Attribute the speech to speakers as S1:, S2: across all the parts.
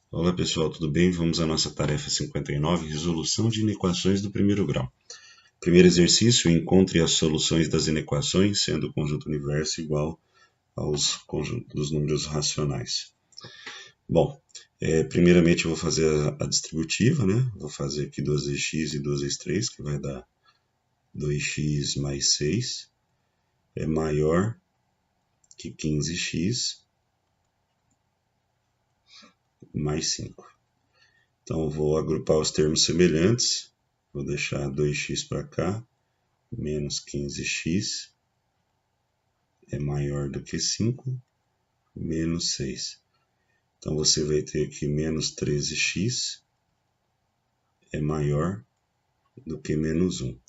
S1: Olá pessoal, tudo bem? Vamos à nossa tarefa 59, resolução de inequações do primeiro grau. Primeiro exercício, encontre as soluções das inequações, sendo o conjunto universo igual aos conjuntos dos números racionais. Bom, primeiramente eu vou fazer a distributiva, né? Vou fazer aqui 2x e 2x3, que vai dar 2x mais 6, é maior que 15x mais 5. Então, vou agrupar os termos semelhantes, vou deixar 2x para cá, menos 15x é maior do que 5, menos 6. Então, você vai ter aqui menos 13x é maior do que menos 1.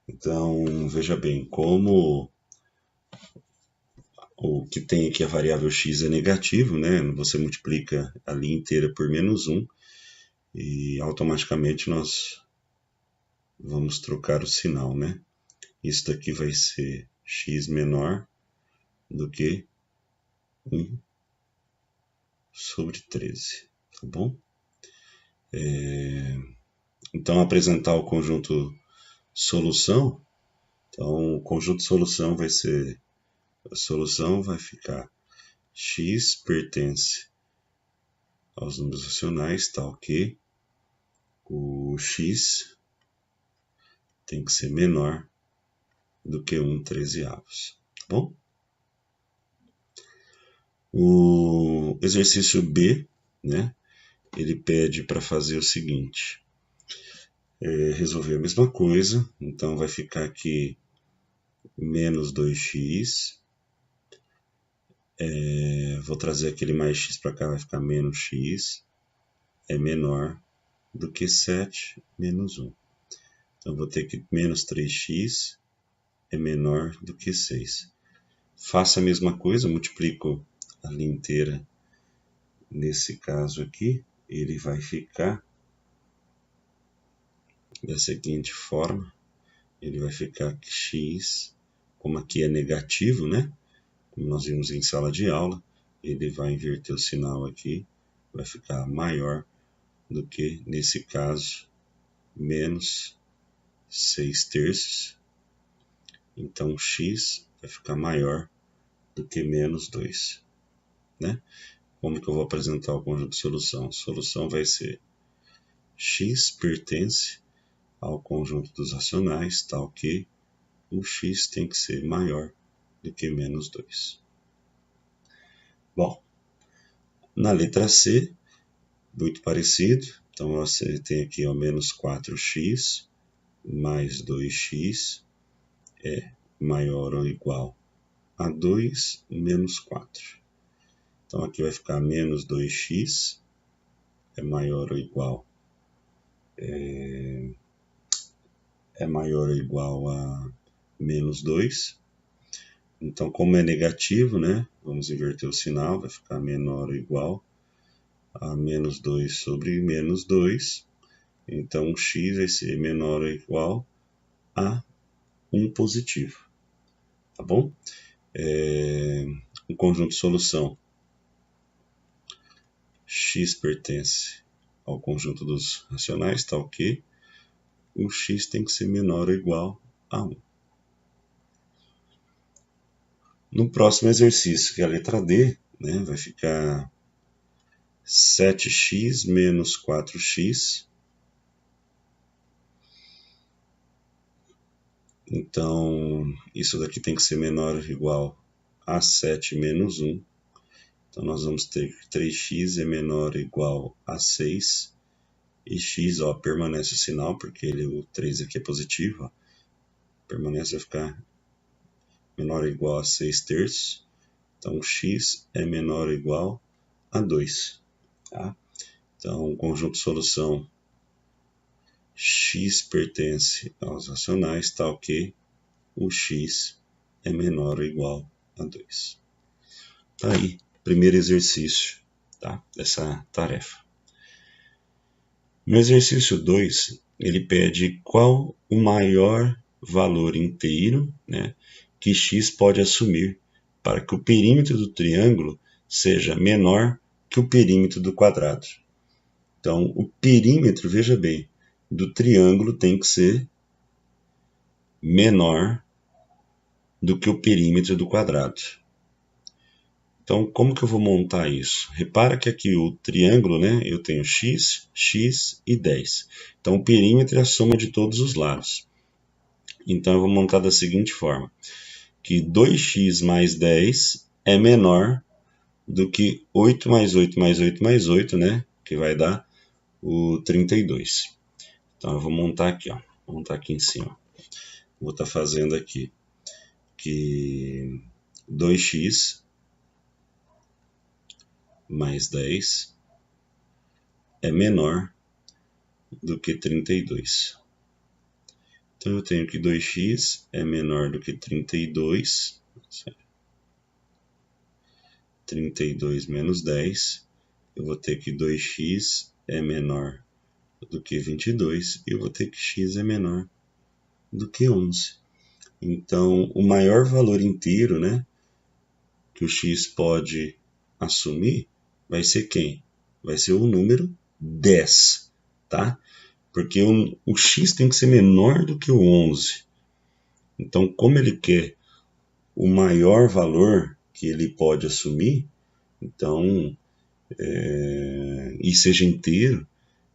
S1: Então, veja bem, como o que tem aqui a variável x é negativo, né? Você multiplica a linha inteira por menos 1 e automaticamente nós vamos trocar o sinal, né? Isso daqui vai ser x menor do que 1 sobre 13, tá bom? Então, apresentar o conjunto solução. Então, o conjunto solução vai ser, a solução vai ficar x pertence aos números racionais, tal que o x tem que ser menor do que 1/13, tá bom? O exercício B, né, ele pede para fazer o seguinte, resolver a mesma coisa, então vai ficar aqui menos 2x, vou trazer aquele mais x para cá, vai ficar menos x, é menor do que 7 menos 1. Então, vou ter que menos 3x é menor do que 6. Faço a mesma coisa, multiplico a linha inteira. Nesse caso aqui, ele vai ficar da seguinte forma. Ele vai ficar que x, como aqui é negativo, né? Como nós vimos em sala de aula, ele vai inverter o sinal aqui, vai ficar maior do que, nesse caso, menos 6/3. Então, x vai ficar maior do que menos 2. Né? Como que eu vou apresentar o conjunto de solução? A solução vai ser x pertence ao conjunto dos racionais, tal que o x tem que ser maior do que menos 2. Bom, na letra C, muito parecido. Então, você tem aqui ó, menos 4x mais 2x é maior ou igual a 2 menos 4. Então, aqui vai ficar menos 2x é maior ou igual a menos 2. Então, como é negativo, né? Vamos inverter o sinal, vai ficar menor ou igual a menos 2 sobre menos 2. Então, x vai ser menor ou igual a 1 positivo. Tá bom? O conjunto de solução. X pertence ao conjunto dos racionais, tal que o x tem que ser menor ou igual a 1. No próximo exercício, que é a letra D, né, vai ficar 7x menos 4x. Então, isso daqui tem que ser menor ou igual a 7 menos 1. Então, nós vamos ter que 3x é menor ou igual a 6. E x, ó, permanece o sinal, porque o 3 aqui é positivo. Ó, permanece, vai ficar menor ou igual a 6/3. Então, x é menor ou igual a 2. Tá? Então, o conjunto de solução x pertence aos racionais, tal que o x é menor ou igual a 2. Tá aí, primeiro exercício, tá, dessa tarefa. No exercício 2, ele pede qual o maior valor inteiro, né, que x pode assumir para que o perímetro do triângulo seja menor que o perímetro do quadrado. Então, o perímetro, veja bem, do triângulo tem que ser menor do que o perímetro do quadrado. Então, como que eu vou montar isso? Repara que aqui o triângulo, né, eu tenho x, x e 10. Então, o perímetro é a soma de todos os lados. Então, eu vou montar da seguinte forma, que 2x mais 10 é menor do que 8 mais 8 mais 8 mais 8, né, que vai dar o 32. Então, eu vou montar aqui, ó, vou montar aqui em cima. Vou estar fazendo aqui que 2x mais 10 é menor do que 32. Então, eu tenho que 2x é menor do que 32. 32 menos 10. Eu vou ter que 2x é menor do que 22. E eu vou ter que x é menor do que 11. Então, o maior valor inteiro, né, que o x pode assumir vai ser quem? Vai ser o número 10, tá? Porque o x tem que ser menor do que o 11. Então, como ele quer o maior valor que ele pode assumir, então, e seja inteiro,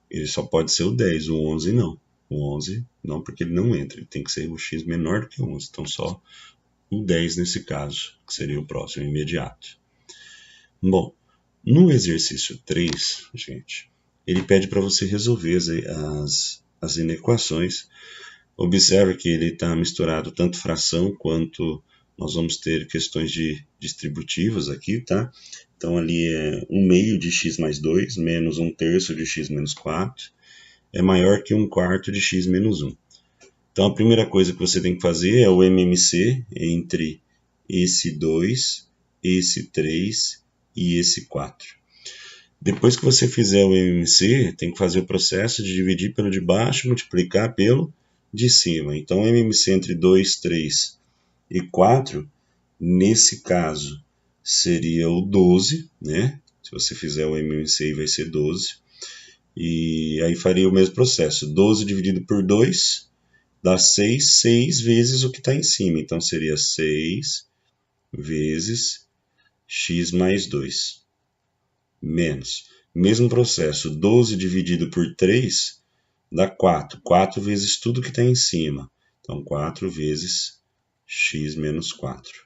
S1: ele só pode ser o 10, o 11 não. O 11 não, porque ele não entra, ele tem que ser o x menor do que o 11. Então, só o 10 nesse caso, que seria o próximo imediato. Bom, no exercício 3, gente, ele pede para você resolver as inequações. Observe que ele está misturado tanto fração quanto nós vamos ter questões de distributivas aqui, tá? Então, ali é 1/2 de x mais 2 menos 1/3 de x menos 4 é maior que 1/4 de x menos 1. Então, a primeira coisa que você tem que fazer é o MMC entre esse 2, esse 3 e esse 4. Depois que você fizer o MMC, tem que fazer o processo de dividir pelo de baixo e multiplicar pelo de cima. Então, o MMC entre 2, 3 e 4, nesse caso, seria o 12, né? Se você fizer o MMC, vai ser 12. E aí faria o mesmo processo. 12 dividido por 2 dá 6, 6 vezes o que está em cima. Então, seria 6 vezes x mais 2. Menos. Mesmo processo, 12 dividido por 3 dá 4. 4 vezes tudo que está em cima. Então, 4 vezes x menos 4.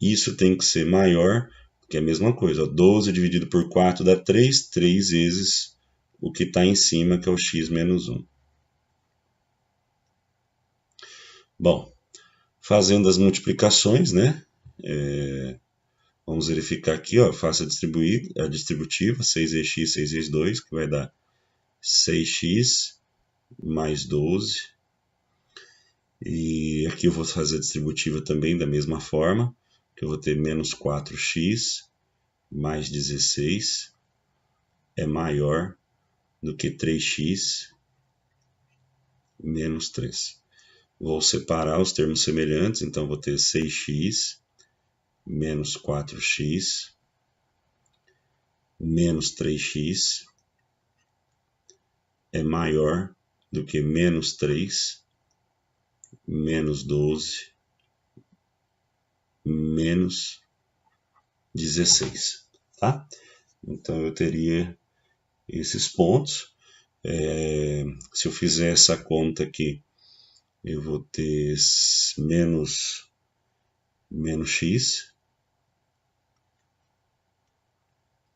S1: Isso tem que ser maior, que é a mesma coisa. 12 dividido por 4 dá 3. 3 vezes o que está em cima, que é o x menos 1. Bom, fazendo as multiplicações, né? Vamos verificar aqui, ó, faço a distributiva, 6 vezes x, 6 vezes 2, que vai dar 6x mais 12. E aqui eu vou fazer a distributiva também da mesma forma, que eu vou ter menos 4x mais 16 é maior do que 3x menos 3. Vou separar os termos semelhantes, então vou ter 6x menos 4x menos 3x é maior do que menos 3, menos 12, menos 16, tá? Então, eu teria esses pontos. Se eu fizer essa conta aqui, eu vou ter menos x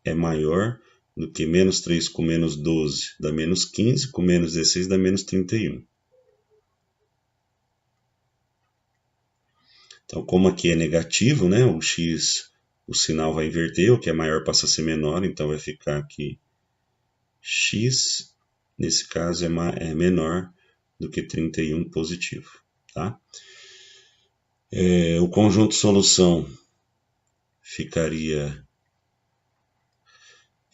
S1: é maior do que menos 3 com menos 12 dá menos 15, com menos 16 dá menos 31. Então, como aqui é negativo, né, o x, o sinal vai inverter, o que é maior passa a ser menor, então vai ficar aqui x, nesse caso, é menor do que 31 positivo. Tá? O conjunto solução ficaria,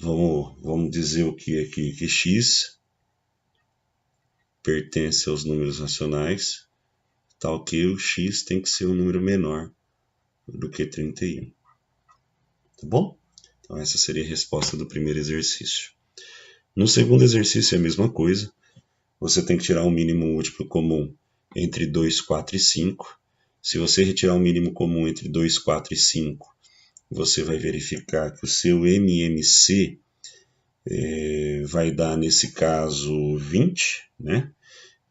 S1: vamos dizer o que aqui, que x pertence aos números racionais, tal que o x tem que ser um número menor do que 31. Tá bom? Então essa seria a resposta do primeiro exercício. No segundo exercício é a mesma coisa. Você tem que tirar um mínimo múltiplo comum entre 2, 4 e 5. Se você retirar um mínimo comum entre 2, 4 e 5, você vai verificar que o seu MMC vai dar, nesse caso, 20, né?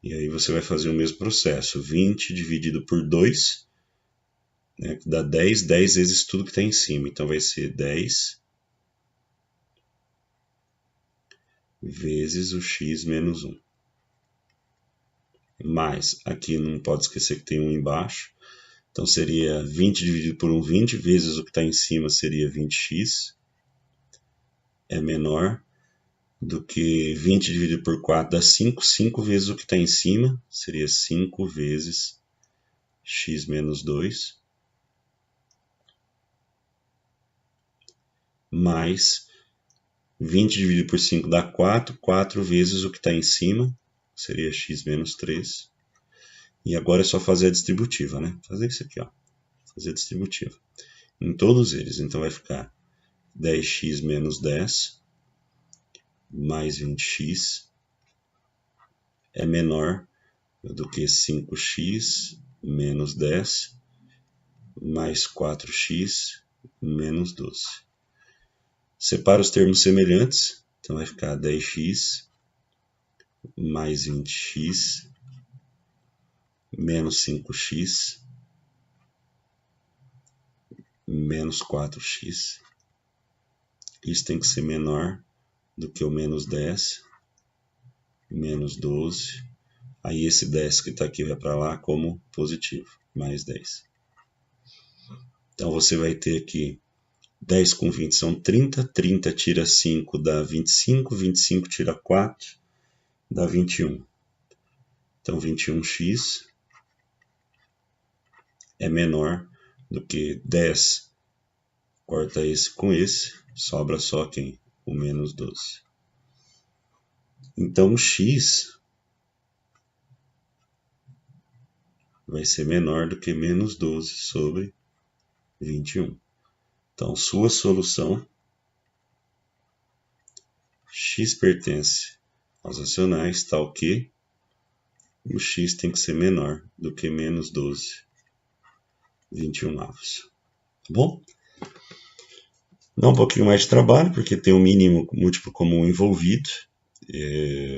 S1: E aí você vai fazer o mesmo processo. 20 dividido por 2, né, que dá 10, 10 vezes tudo que está em cima. Então vai ser 10 vezes o x menos 1. Mais, aqui não pode esquecer que tem 1 embaixo. Então seria 20 dividido por 1, 20, vezes o que está em cima seria 20x. É menor do que 20 dividido por 4 dá 5. 5 vezes o que está em cima seria 5 vezes x menos 2. Mais 20 dividido por 5 dá 4. 4 vezes o que está em cima seria x menos 3. E agora é só fazer a distributiva, né? Fazer isso aqui, ó. Fazer a distributiva em todos eles. Então vai ficar 10x menos 10 mais 20x é menor do que 5x menos 10 mais 4x menos 12. Separa os termos semelhantes. Então vai ficar 10x mais 20x menos 5x menos 4x. Isso tem que ser menor do que o menos 10, menos 12. Aí esse 10 que está aqui vai para lá como positivo, mais 10. Então você vai ter aqui 10 com 20 são 30, 30 tira 5 dá 25, 25 tira 4 dá 21. Então 21x é menor do que 10, corta esse com esse, sobra só quem? O menos 12. Então o x vai ser menor do que menos 12 sobre 21. Então sua solução, x pertence aos racionais, tal que o x tem que ser menor do que menos 12, 21 avos. Tá bom? Dá um pouquinho mais de trabalho, porque tem um mínimo múltiplo comum envolvido,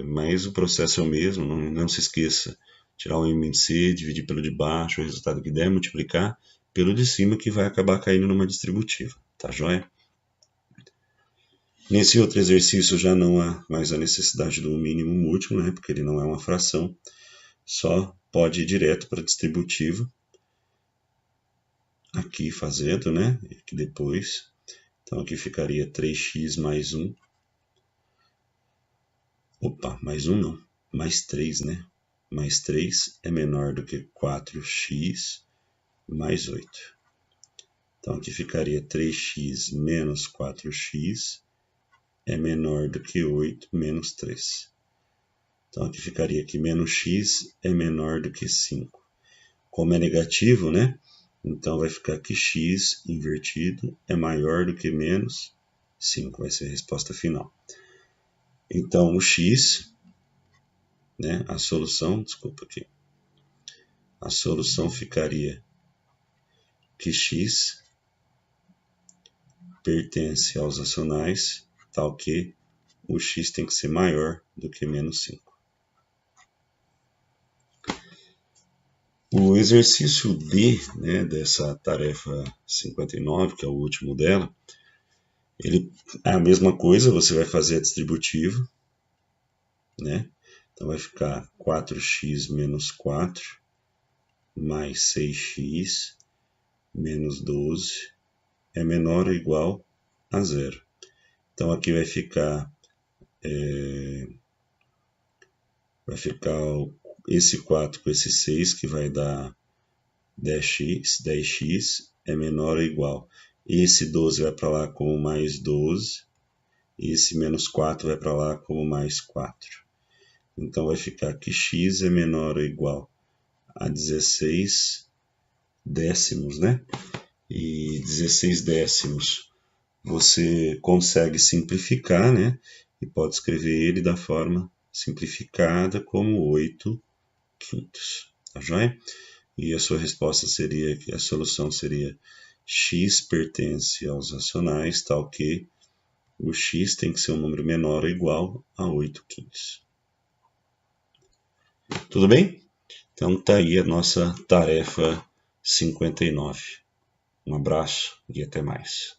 S1: mas o processo é o mesmo, não se esqueça. Tirar o MMC, dividir pelo de baixo, o resultado que der, multiplicar pelo de cima, que vai acabar caindo numa distributiva. Tá joia? Nesse outro exercício já não há mais a necessidade do mínimo múltiplo, né, porque ele não é uma fração. Só pode ir direto para a distributiva. Aqui fazendo, né? Aqui depois. Então aqui ficaria 3x mais 1. Opa, mais 1 não. Mais 3, né? Mais 3 é menor do que 4x mais 8. Então aqui ficaria 3x menos 4x é menor do que 8 menos 3. Então aqui ficaria que menos x é menor do que 5. Como é negativo, né? Então vai ficar que x invertido é maior do que menos 5. Vai ser a resposta final. Então o x, né, a solução, desculpa aqui. A solução ficaria que x pertence aos racionais, tal que o x tem que ser maior do que menos 5. O exercício D, né, dessa tarefa 59, que é o último dela, ele é a mesma coisa, você vai fazer a distributiva, né? Então vai ficar 4x menos 4 mais 6x menos 12 é menor ou igual a 0. Então aqui vai ficar esse 4 com esse 6, que vai dar 10x, 10x é menor ou igual. Esse 12 vai para lá como mais 12, e esse menos 4 vai para lá como mais 4. Então vai ficar que x é menor ou igual a 16 décimos, né? E 16 décimos você consegue simplificar, né? E pode escrever ele da forma simplificada como 8 quintos, tá joia? E a sua resposta seria que a solução seria x pertence aos racionais, tal que o x tem que ser um número menor ou igual a 8 quintos. Tudo bem? Então tá aí a nossa tarefa 59. Um abraço e até mais.